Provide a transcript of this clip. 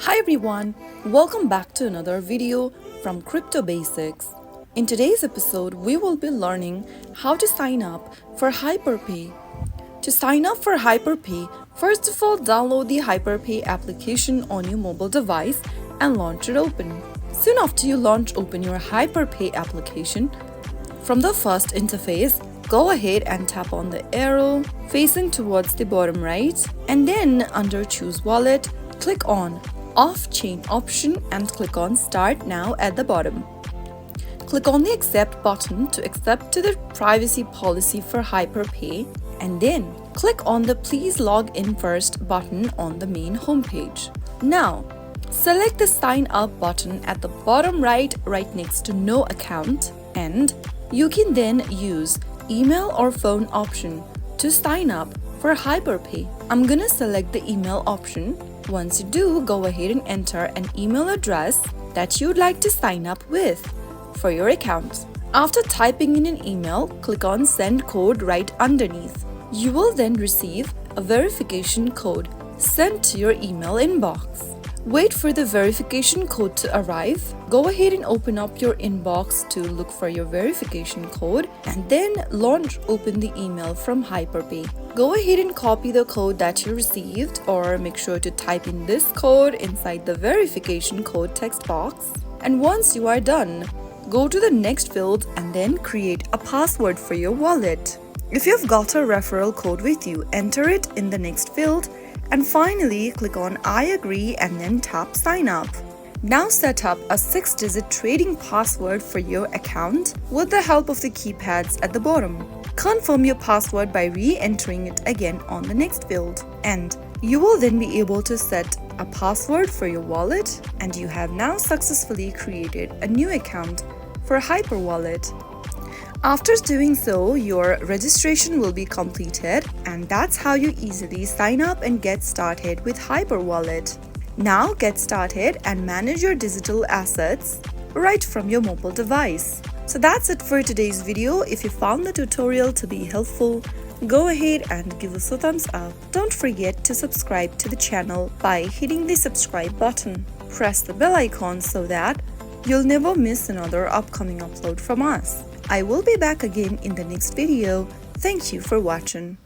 Hi everyone, welcome back to another video from Crypto Basics. In today's episode, we will be learning how to sign up for HyperPay. To sign up for HyperPay, first of all, download the HyperPay application on your mobile device and launch it open. Soon after you open your HyperPay application, from the first interface, go ahead and tap on the arrow facing towards the bottom right, and then under Choose Wallet, click on Off-Chain option and click on Start Now at the bottom. Click on the Accept button to accept to the privacy policy for HyperPay, and then click on the Please Log In First button on the main homepage. Now, select the Sign Up button at the bottom right next to No Account, and you can then use email or phone option to sign up for HyperPay. I'm gonna select the email option. Once you do, go ahead and enter an email address that you'd like to sign up with for your account. After typing in an email, click on Send Code right underneath. You will then receive a verification code sent to your email inbox. Wait for the verification code to arrive. Go ahead and open up your inbox to look for your verification code and then open the email from HyperPay. Go ahead and copy the code that you received, or make sure to type in this code inside the verification code text box. And once you are done, go to the next field and then create a password for your wallet. If you've got a referral code with you, enter it in the next field. And finally, click on I agree and then tap sign up. Now set up a 6-digit trading password for your account with the help of the keypads at the bottom. Confirm your password by re-entering it again on the next field. And you will then be able to set a password for your wallet, and you have now successfully created a new account for HyperWallet. After doing so, your registration will be completed, and that's how you easily sign up and get started with HyperWallet. Now get started and manage your digital assets right from your mobile device. So that's it for today's video. If you found the tutorial to be helpful, go ahead and give us a thumbs up. Don't forget to subscribe to the channel by hitting the subscribe button. Press the bell icon so that you'll never miss another upcoming upload from us. I will be back again in the next video. Thank you for watching.